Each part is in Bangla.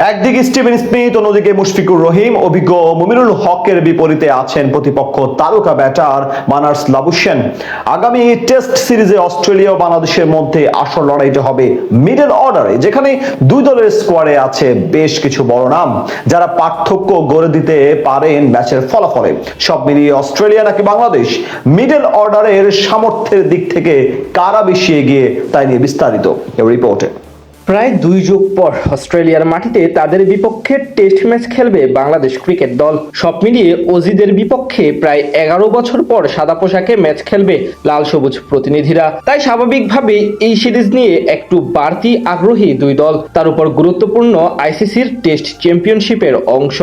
একদিকে স্টিভেন স্মিথ, অন্যদিকে মুশফিকুর রহিম। অভিজ্ঞ মুমিনুল হকের বিপরীতে আছেন প্রতিপক্ষ তারকা ব্যাটার মার্নাস লাবুশেন। আগামী টেস্ট সিরিজে অস্ট্রেলিয়া ও বাংলাদেশের মধ্যে আসল লড়াইটা হবে মিডল অর্ডারে, যেখানে দুই দলের স্কোয়াডে আছে বেশ কিছু বড় নাম যারা পার্থক্য গড়ে দিতে পারেন ম্যাচের ফলাফলে। সব মিলিয়ে অস্ট্রেলিয়া নাকি বাংলাদেশ, মিডল অর্ডারের সামর্থ্যের দিক থেকে কারা বেশি এগিয়ে তাই নিয়ে বিস্তারিত রিপোর্টে। প্রায় 2 যুগ পর অস্ট্রেলিয়ার মাটিতে তাদের বিপক্ষে টেস্ট ম্যাচ খেলবে বাংলাদেশ ক্রিকেট দল। সব মিলিয়ে অজিদের বিপক্ষে প্রায় 11 বছর পর সাদা পোশাকে ম্যাচ খেলবে লাল সবুজ প্রতিনিধিরা। তাই স্বাভাবিকভাবেই এই সিরিজ নিয়ে একটু বাড়তি আগ্রহী দুই দল। তার উপর গুরুত্বপূর্ণ আইসিসির টেস্ট চ্যাম্পিয়নশিপের অংশ।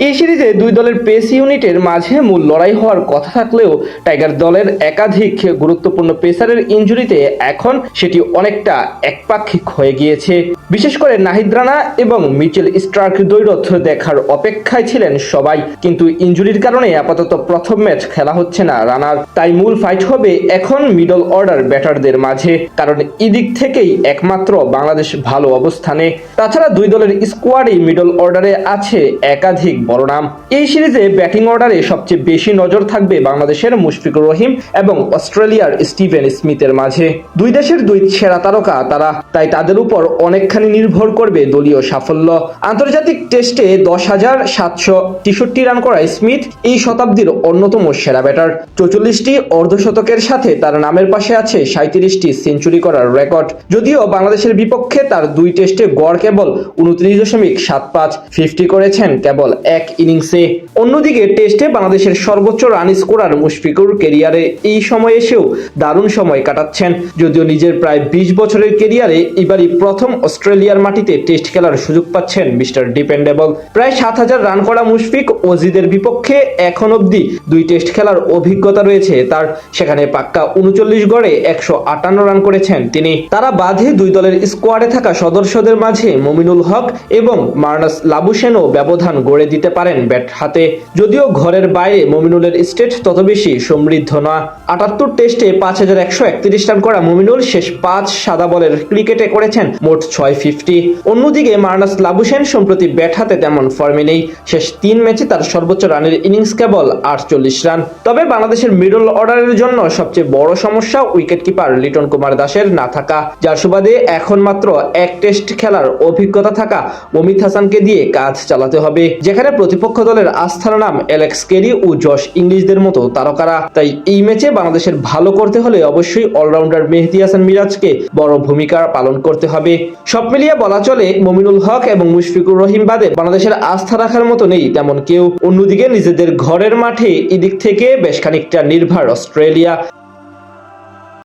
এই সিরিজে দুই দলের পেস ইউনিটের মাঝে মূল লড়াই হওয়ার কথা থাকলেও টাইগার দলের একাধিক গুরুত্বপূর্ণ পেসারের ইনজুরিতে এখন সেটি অনেকটা একপাক্ষিক হয়ে গিয়েছে। বিশেষ করে নাহিদ রানা এবং মিচেল স্টার্ক দ্বৈরথ দেখার অপেক্ষায় ছিলেন সবাই, কিন্তু ইনজুরির কারণে আপাতত প্রথম ম্যাচ খেলা হচ্ছে না রানার। তাই মূল ফাইট হবে এখন মিডল অর্ডার ব্যাটারদের মাঝে, কারণ এদিক থেকেই একমাত্র বাংলাদেশ ভালো অবস্থানে। তাছাড়া দুই দলের স্কোয়াডই মিডল অর্ডারে আছে একাধিক বড় নাম। এই সিরিজে ব্যাটিং অর্ডারে সবচেয়ে বেশি নজর থাকবে বাংলাদেশের মুশফিকুর রহিম এবং অস্ট্রেলিয়ার স্টিভেন স্মিথের মাঝে। দুই দেশের দুই সেরা তারকা তারা, তাই তাদের উপর অনেকখানি নির্ভর করবে দলীয় সাফল্য। আন্তর্জাতিক টেস্টে 10,763 রান করা স্মিথ এই শতাব্দীর অন্যতম সেরা ব্যাটার। 44টি অর্ধশতকের সাথে তার নামের পাশে আছে 37টি সেঞ্চুরি করার রেকর্ড। যদিও বাংলাদেশের বিপক্ষে তার দুই টেস্টে গড় কেবল 29.75, 50 করেছেন কেবল এক ইনিংসে। অন্যদিকে টেস্টে বাংলাদেশের সর্বোচ্চ রান স্কোরার মুশফিকুর ক্যারিয়ারে এই সময় এসেও দারুণ সময় কাটাচ্ছেন। যদিও নিজের প্রায় 20 বছরের ক্যারিয়ারে এবারই প্রথম অস্ট্রেলিয়ার মাটিতে টেস্ট খেলার সুযোগ পাচ্ছেন মিস্টার ডিপেন্ডেবল। প্রায় 7,000 রান করা মুশফিক অজিদের বিপক্ষে এখন অবধি 2 টেস্ট খেলার অভিজ্ঞতা রয়েছে তার। সেখানে পাক্কা 39 গড়ে 158 রান করেছেন তিনি। তারা বাদে দুই দলের স্কোয়াডে থাকা সদস্যদের মাঝে মুমিনুল হক এবং মার্নাস লাবুশেনও ব্যবধান গড়ে দিতে পারেন ব্যাট হাতে। যদিও ঘরের বাইরে মুমিনুলের স্টেট তত বেশি সমৃদ্ধ নয়। 78 টেস্টে 5,131 রান করা মুমিনুল শেষ 5 সাদা বলের ক্রিকেটে করেছেন মোট 650। অন্যদিকে মার্নাস লাবুশেন সম্প্রতি ব্যাট হাতে তেমন ফর্মে নেই। শেষ 3 ম্যাচে তার সর্বোচ্চ রানের ইনিংস কেবল 48 রান। তবে বাংলাদেশের মিডল অর্ডারের জন্য সবচেয়ে বড় সমস্যা উইকেট কিপার লিটন কুমার দাসের না থাকা, যার সুবাদে এখন মাত্র এক টেস্ট খেলার অভিজ্ঞতা থাকা মমিত হাসানকে দিয়ে কাজ চালাতে হবে, যেখানে প্রতিপক্ষ দলের আস্থার নাম অ্যালেক্স কেরি ও জশ ইংলিশদের মতো তারকারা। তাই এই ম্যাচে বাংলাদেশের ভালো করতে হলে অবশ্যই অলরাউন্ডার মেহেদী হাসান মিরাজকে বড় ভূমিকা পালন করতে হবে। সব মিলিয়ে বলা চলে মুমিনুল হক এবং মুশফিকুর রহিম বাদে বাংলাদেশের আস্থা রাখার মতো নেই তেমন কেউ। অন্যদিকে নিজেদের ঘরের মাঠে এদিক থেকে বেশ খানিকটা নির্ভর অস্ট্রেলিয়া।